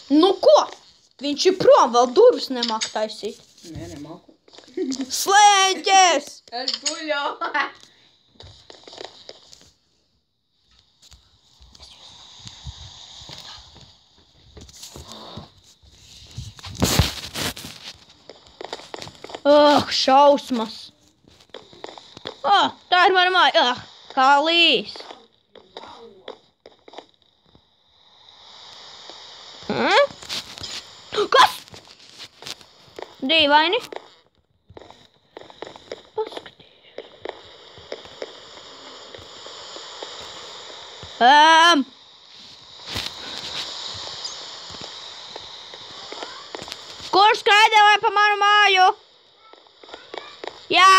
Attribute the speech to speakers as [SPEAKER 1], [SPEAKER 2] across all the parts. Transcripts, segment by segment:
[SPEAKER 1] Nu ko? Viņš ir prom, vēl durvis nemāk taisīt.
[SPEAKER 2] Nē, nemāku.
[SPEAKER 1] Slēņķis!
[SPEAKER 2] Es guļu.
[SPEAKER 1] Šausmas. Tā ir mana māja. Kā līs. Kas? Dīvaini. Paskatīšu. Kurš skraidēja pa manu māju? Jā?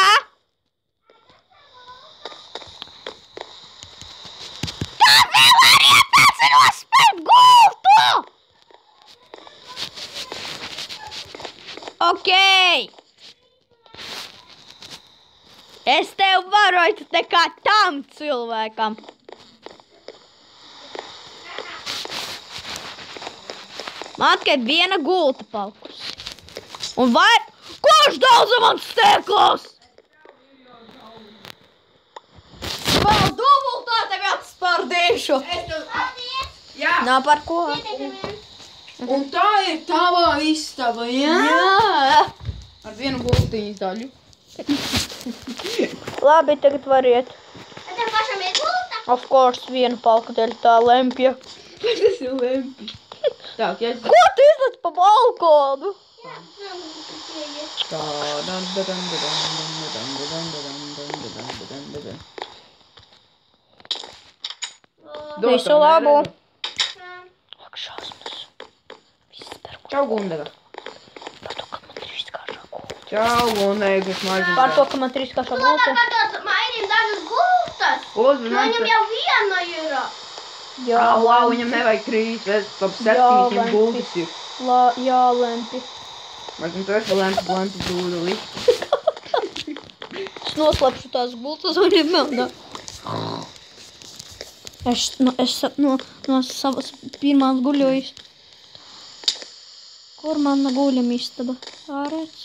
[SPEAKER 1] Tā vēl arī atnāca nospērt gultu! Okei. Es tev varoju nekā tam cilvēkam. Man tikai viena gulta palikusi. Un vai... Kurš daudza man steklos? Vēl dubultā tevi atspardīšu.
[SPEAKER 2] Jā.
[SPEAKER 1] Nav par ko.
[SPEAKER 2] Un tā ir tavā istaba, jā?
[SPEAKER 1] Jā.
[SPEAKER 2] Ar vienu gultiņas daļu.
[SPEAKER 1] Labi, tagad variet.
[SPEAKER 3] Tev pašam ir gulta?
[SPEAKER 1] Of course, viena palka dēļ tā lempja.
[SPEAKER 2] Tas ir lempi. Tā, ja es...
[SPEAKER 1] Ko tu izlec pa balkonu?
[SPEAKER 2] Tā,
[SPEAKER 1] Visu labu. Ak, šausmas. Viss par ko.
[SPEAKER 2] Čau, Gundega.
[SPEAKER 1] Par to, ka man ir izkāršā gulta.
[SPEAKER 2] Čau, Gundega, kas maizes.
[SPEAKER 1] Par to, ka man ir izkāršā gulta.
[SPEAKER 3] Par to mainīt dažas gultas. Viņam jau viena ir.
[SPEAKER 1] Jā,
[SPEAKER 2] Lau, viņam nevajag 3, top 700 gultas ir.
[SPEAKER 1] Jā, lempi.
[SPEAKER 2] Vai tu esi lempi dūduli?
[SPEAKER 1] Es noslēpšu tās gultas un viņam vēl nav. Es no savas pirmās guļojas. Kur mana guļam istaba? Ārēc.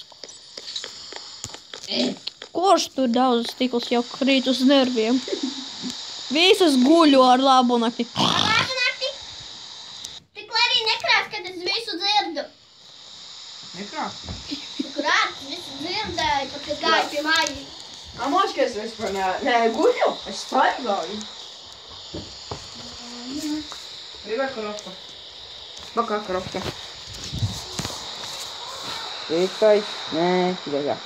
[SPEAKER 1] Kurš tur daudz stikls jau krīt uz nerviem? Visas guļu ar labu nakti.
[SPEAKER 3] Labu nakti. Tik lai arī nekrās, kad es visu dzirdu.
[SPEAKER 2] Nekrās?
[SPEAKER 3] Krās, visu dzirdēju, pat kad gāju pie mājas.
[SPEAKER 2] Moškais vispār guļu, es staigāju. Привет, коровка. Пока, коровка. Tiktais. Nē, tikai.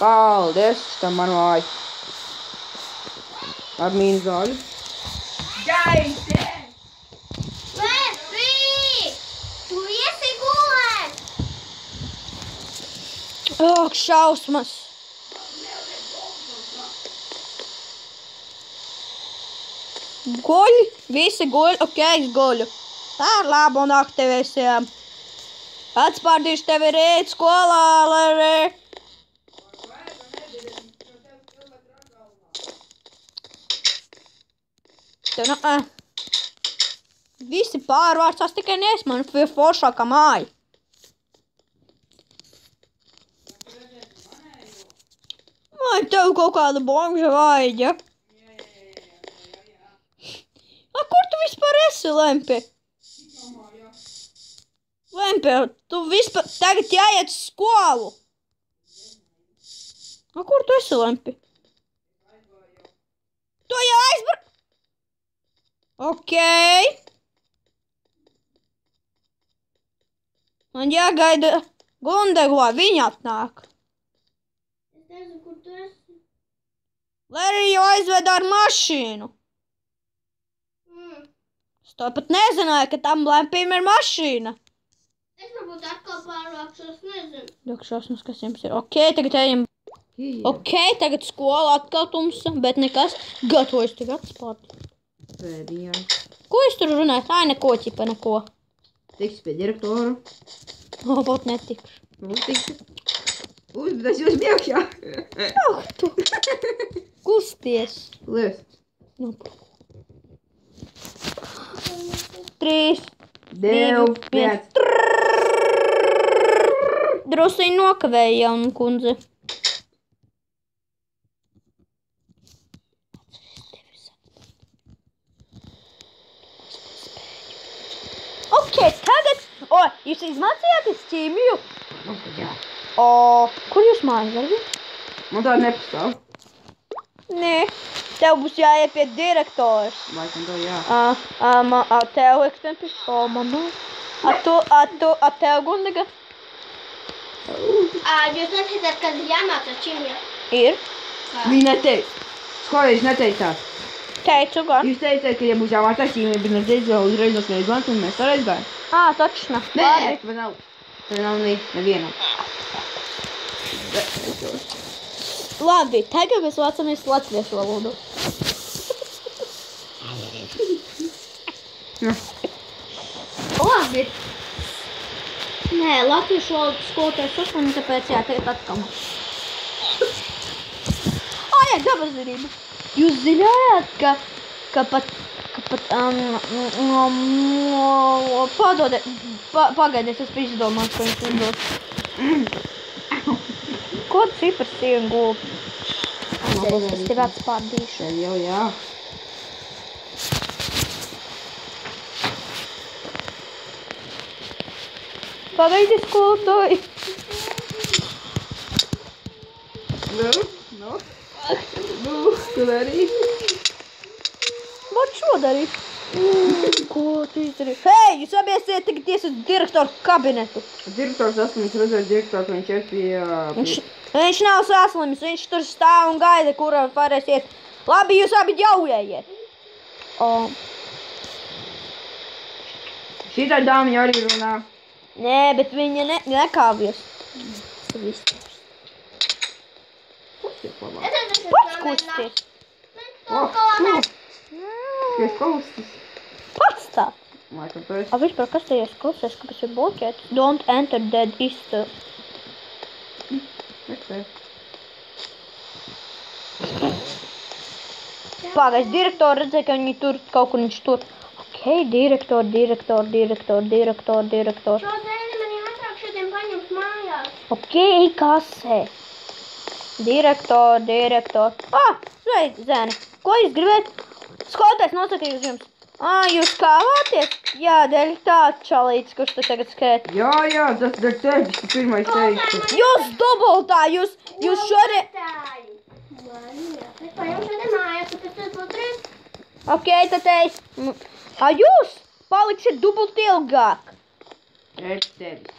[SPEAKER 2] Paldies, šitam man māju. Ar mīnu zāļu. Gaisi!
[SPEAKER 3] Lempi! Tu viesi gulēt!
[SPEAKER 1] Ak, šausmas. Guļ, visi guļ, ok, es guļu. Tā ir labu nakti visiem. Atspārdīšu tevi rīt skolā, Larry. Tev visi pārvārcās, tikai nees man foršākā māja. Vai tev kaut kāda bomža vajag, ja? Kur tu vispār esi, Lempi? Lempi, tu vispār tagad jāiet uz skolu. Kur tu esi, Lempi? Tu jau aizbrauc? Ok. Man jāgaida Gundegu, lai viņa atnāk.
[SPEAKER 3] Es nezinu, kur tu esi.
[SPEAKER 1] Larry jau aizveda ar mašīnu. Es tāpat nezināju, ka tam Lempim ir mašīna.
[SPEAKER 3] Es varbūt atkal pārvākšos, nezinu.
[SPEAKER 1] Dokšosmas, kas jums ir. Ok, tagad ejam. Ok, tagad skola atkal tumsa, bet nekas. Gatavojas tagad atspārt.
[SPEAKER 2] Pēdījās.
[SPEAKER 1] Ko es tur runāju? Tā neko, ķipa neko.
[SPEAKER 2] Tiks pie direktora.
[SPEAKER 1] Būt netikšu.
[SPEAKER 2] Uzdas jūs priekšā.
[SPEAKER 1] Ak, tu. Kusties.
[SPEAKER 2] Lies.
[SPEAKER 1] Nu. 3,
[SPEAKER 2] 2, 1.
[SPEAKER 1] Drusciņ nokavēja jaunu kundze. Ok, tagad... O, jūs izmācījāties ķīmiju?
[SPEAKER 2] Jā.
[SPEAKER 1] O, kur jūs mājas darbi?
[SPEAKER 2] Man tāda nepastāv.
[SPEAKER 1] Nē, tev būs jāiet pie direktors.
[SPEAKER 2] Laikam to jā.
[SPEAKER 1] Tev eksperimenti. O, mamma. A tev, Gundaga?
[SPEAKER 3] Jūs neteicāt, kad ir jāmācās ķīmija?
[SPEAKER 1] Ir.
[SPEAKER 2] Viņa neteica. Skolēģis neteicāt.
[SPEAKER 1] Teicu gan.
[SPEAKER 2] Jūs teicāt, ka ja būs jāmācās ķīmija, bet nedēļ jau uzreiz nosmēja zvans un mēs toreiz gājam.
[SPEAKER 1] Točna.
[SPEAKER 2] Nē, man nav. Tev nav nevienam.
[SPEAKER 1] Labi, tagad mēs vācamies latviešu valodu. Labi. Nē, latviešu valodu skolotājs uzmanīja, tāpēc jā, tagad atkal. Jā, dabazinība. Jūs zinājāt, ka pat pagaidiet, es izdomāju, ko viņš uzdod. Ko cipars ir un gulpi? Es tevi atspārdīšu.
[SPEAKER 2] Jau, jā.
[SPEAKER 1] Pagaidi, skolotāji.
[SPEAKER 2] Nu, tu darīsi?
[SPEAKER 1] Var šo darīt. Ko tu izdarīji? Hei, jūs abiesiet tagad ies uz direktoru kabinetu.
[SPEAKER 2] Direktors saslims, redzēju direktoru, ka viņš ir pie...
[SPEAKER 1] Viņš nav saslims, viņš tur stāv un gaida, kur varēs iet. Labi, jūs abi ģaujējiet.
[SPEAKER 2] Šitā dāmiņa arī runā.
[SPEAKER 1] Nē, bet viņa nekāvies. Pats kusties.
[SPEAKER 2] Skaties kaustis.
[SPEAKER 1] Pats tā.
[SPEAKER 2] Laikam to es.
[SPEAKER 1] Vispār, kas tajās klausies, kāpēc ir bloķēts? Don't enter dead istāv. Pagais, direktori redzēja, ka viņi tur, kaut kur viņš tur. Ok, direktor.
[SPEAKER 3] Šo zēni man jāatrāk šodien paņemt mājās.
[SPEAKER 1] Ok, kasē. Direktor. Sveic, zēni. Ko jūs gribēt? Skolotājs nosaka uz jums. Jūs kāvāties? Jā, dēļ tā čalīts, kurš te tagad skrēt.
[SPEAKER 2] Jā, tas dēļ tevis, tu pirmais teici.
[SPEAKER 1] Jūs dubultā, jūs šodien...
[SPEAKER 3] Es paņemu šodien mājās, tāpēc tas būtu trīs.
[SPEAKER 1] Ok, tad es... jūs paliksiet dubult ilgāk.
[SPEAKER 2] Es tevis.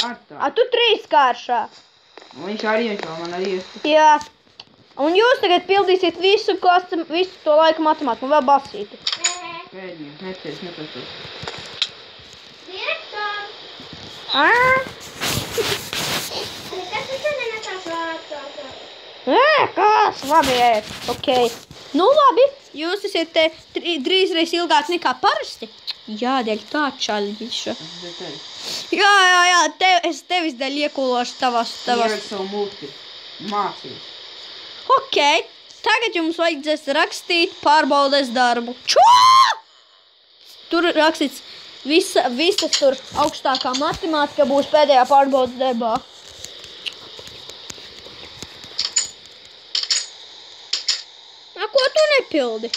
[SPEAKER 2] Atā.
[SPEAKER 1] Tu trīskāršā.
[SPEAKER 2] Viņš arī, man arī ir.
[SPEAKER 1] Jā. Un jūs tagad pildīsiet visu to laiku matemātiku un vēl basīti.
[SPEAKER 2] Pēdējais, neteicis.
[SPEAKER 3] Direktor! Nekas tu šodien nesāks vārds.
[SPEAKER 1] Kas? Labi, ok. Nu labi, jūs esat te drīzreiz ilgāk nekā parasti. Jā, dēļ tā čaļģiša. Jā, es tevis dēļ iekūlošu tavas.
[SPEAKER 2] Ievērt savu muti. Mācīs.
[SPEAKER 1] Ok, tagad jums vajadzēs rakstīt pārbaudes darbu. Čo? Tur rakstīts visas tur augstākā matemātika būs pēdējā pārbaudes darbā. Ko tu nepildi?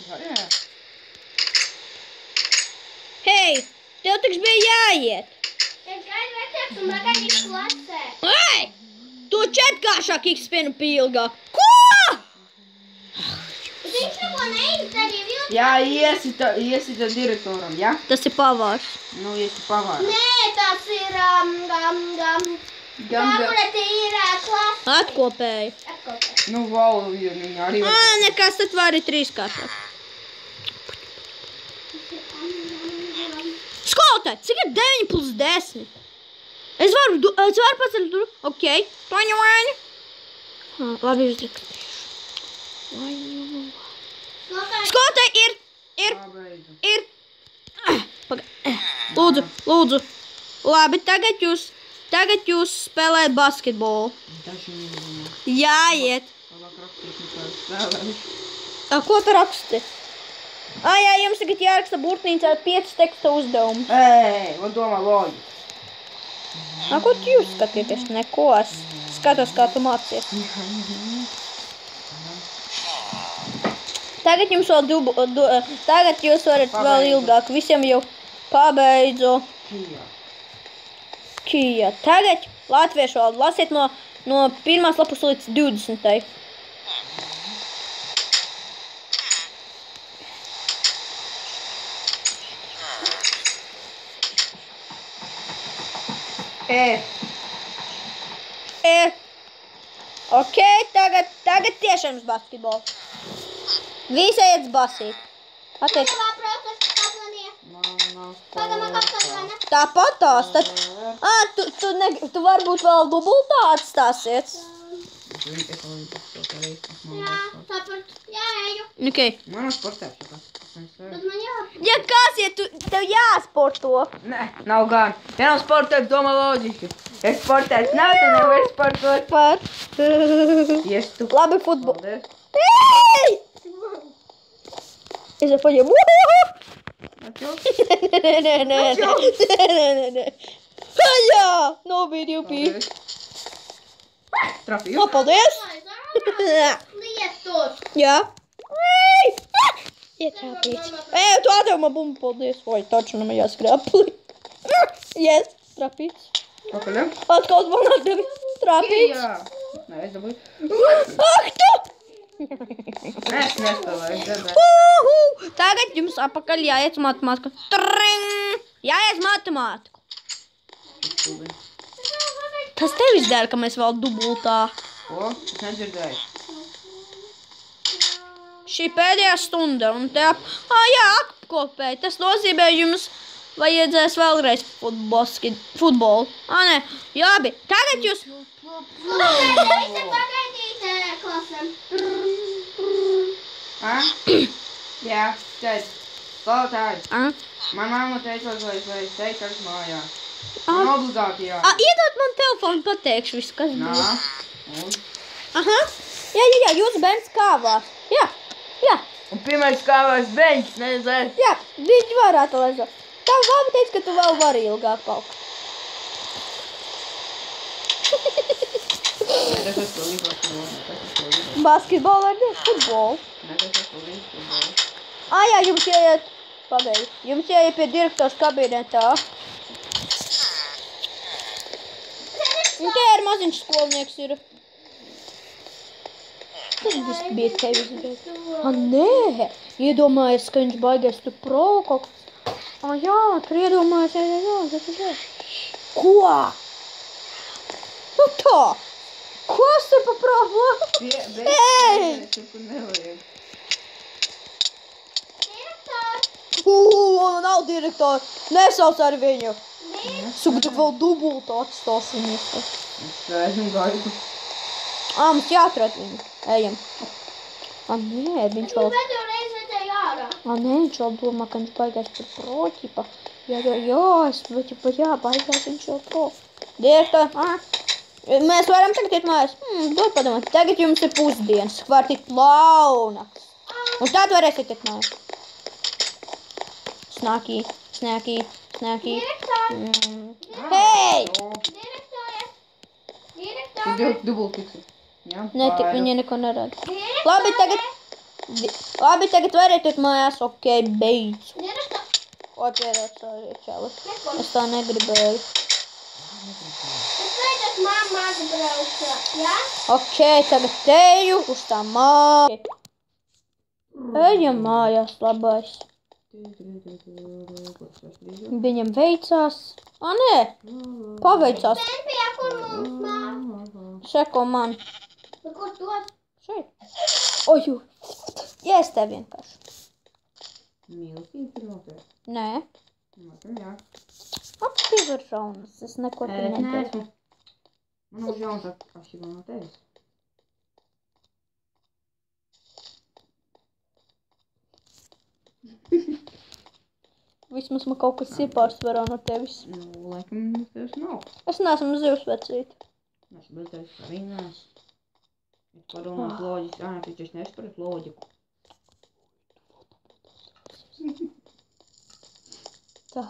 [SPEAKER 2] Jā.
[SPEAKER 1] Hei, tev taču bija jāiet.
[SPEAKER 3] Es gaidu vecāks un bagaidīšu klasē.
[SPEAKER 1] Ei, tu četkāršāk ikspienu pilgāk. Ko?
[SPEAKER 3] Viņš neko neizdarīja, jūs...
[SPEAKER 2] Jā, iesita direktoram, jā?
[SPEAKER 1] Tas ir pavārs.
[SPEAKER 2] Nu, iesi pavārs.
[SPEAKER 3] Nē, tas ir... Taburete ir klasa.
[SPEAKER 1] Atkopēji.
[SPEAKER 3] Atkopēji.
[SPEAKER 2] Nu, vau, viņa arī...
[SPEAKER 1] Nekas, tad var arī trīskāršāk. Skolotāji, cik ir 9 plus 10? Es varu paceļ tur. Ok. Vaņu. Labi, es drīkstīšu. Skolotāji, ir. Lūdzu. Labi, tagad tagad jūs spēlējat basketbolu.
[SPEAKER 2] Daži nezinu.
[SPEAKER 1] Jāiet.
[SPEAKER 2] Labāk rakstīt, nekā spēlējuši.
[SPEAKER 1] Ko tu raksti? Jā, jums tagad jāraksta burtnīca ar 5 teksta uzdevumu.
[SPEAKER 2] Man domā loģi.
[SPEAKER 1] Ko tu jūs skatieties? Neko. Es skatos, kā tu mācies. Tagad jums vēl tagad jūs varat vēl ilgāk. Visiem jau pabeidzu. Kija. Tagad latviešu valodu lasiet no 1. lapus līdz 20. Ok, tagad tiešām uz basketbolu. Visi ejiet basīt. Pateic. Tāpat tās, tad... Tu varbūt vēl dubultā atstāsies.
[SPEAKER 3] Jā, eju.
[SPEAKER 1] Ok.
[SPEAKER 2] Man sportēt šakās.
[SPEAKER 3] Bet man
[SPEAKER 1] Ja kas, ja tev jāsporto?
[SPEAKER 2] Nē, nav gan. Ja nav sportēt, domā loģiski. Ja sportēt nav, tad nevar sportot.
[SPEAKER 1] Par.
[SPEAKER 2] Yes, tu.
[SPEAKER 1] Labi, futbolu.
[SPEAKER 2] Paldies.
[SPEAKER 1] Ei! Es jau paņēmu. Nē. Jā, nobīdi jūpī.
[SPEAKER 2] Trafīju.
[SPEAKER 1] Paldies.
[SPEAKER 3] lietus.
[SPEAKER 1] Jā. Ietrāpīts. Tu atdev man bumbu, paldies. Oi, taču man jāskrāpli. Yes, trāpīts.
[SPEAKER 2] Pakaļam.
[SPEAKER 1] Atkal man atdevi. Trāpīts.
[SPEAKER 2] Jā. Nē, es dabūju.
[SPEAKER 1] Tu!
[SPEAKER 2] Nē, es nespēlēju.
[SPEAKER 1] Tagad jums apakaļ jāiet matemātiku. Tring! Jāiet matemātiku. Tas tevis dēļ, ka mēs vēl dubultā.
[SPEAKER 2] Ko? Es nedzirdēju.
[SPEAKER 1] Šī pēdējā stunda un te jā, apkopēji. Tas nozīmē jums vajadzēs vēlreiz futbolu. Nē, jābi. Tagad jūs...
[SPEAKER 3] Pagaidīt, klasēm.
[SPEAKER 2] Jā, teic. Skolotāji.
[SPEAKER 1] Ah.
[SPEAKER 2] Man mamma teica, lai es teicu ar mājās. Man obligāti jā.
[SPEAKER 1] Iedot man telefonu, pateikšu visu, kas
[SPEAKER 2] Nā.
[SPEAKER 1] būs. Aha. Jā, jūs bērns kāvās. Jā.
[SPEAKER 2] Un pirmais kāvās beņķis, nezēs.
[SPEAKER 1] Jā, viņš varētu lezot. Tā mamma teica, ka tu vēl vari ilgāk paukt.
[SPEAKER 2] Tas es to līdz
[SPEAKER 1] Basketbolu vai futbolu? Jā, jums jāiet, pabeidz. Jums jāiet pie direktors kabinetā. Un te ir maziņš skolnieks ir. Tas viss bija tevis beigas. Nē, iedomājies, ka viņš baigais tu pro kaut kas. Jā, tur iedomājies, jā, tas ir beigas. Ko? Nu tā. Kas ir pa problēmu? Ei! Nav direktora. Nesauc ar viņu. Sugu, tu vēl dubultu atstāsimies.
[SPEAKER 2] Es gaidu.
[SPEAKER 1] Mums jāatrod viņu. Ejam. Nē, viņš vēl...
[SPEAKER 3] Pēdējo reizi redzēju ārā.
[SPEAKER 1] Nē, viņš vēl domā, ka viņš baigās par proķipa. Jā, baigās viņš vēl pro. Direktor, mēs varam tagad iet mājās. Dod padomāt. Tagad jums ir pusdienas. Var tikt launaks. Un tad varēsiet iet mājās. Snākī. Hei!
[SPEAKER 2] Tu dubult tiksi.
[SPEAKER 1] Nē, tik viņi neko nerada. Labi, tagad variet iet mājās. Ok, beidz. Atvērots arī čali. Es tā negribēju.
[SPEAKER 3] Es veidos mamma atbrauca, jā?
[SPEAKER 1] Ok, tagad teju uz tā māju. Ejam mājās, labais. Viņam veicās. Nē, paveicās.
[SPEAKER 3] Tempijā, kur mums māma?
[SPEAKER 1] Seko man.
[SPEAKER 3] Kur tos?
[SPEAKER 1] Šeit. Oju. Ies tev vienkārši.
[SPEAKER 2] Mīlestības ir noteikti.
[SPEAKER 1] Nē.
[SPEAKER 2] Jā.
[SPEAKER 1] Aptīvar žaunas. Es neko te nedaru.
[SPEAKER 2] Man nav žaunas atšķirībā no tevis.
[SPEAKER 1] Vismaz man kaut kas ir pārsvarā no tevis.
[SPEAKER 2] Nu, laikam, tevis nav.
[SPEAKER 1] Es neesmu zivs vecīt.
[SPEAKER 2] Es bezdarīju, ka arī neesmu. Es padomāt loģiski. Nē, taču es nesapratu loģiku.
[SPEAKER 1] Tā.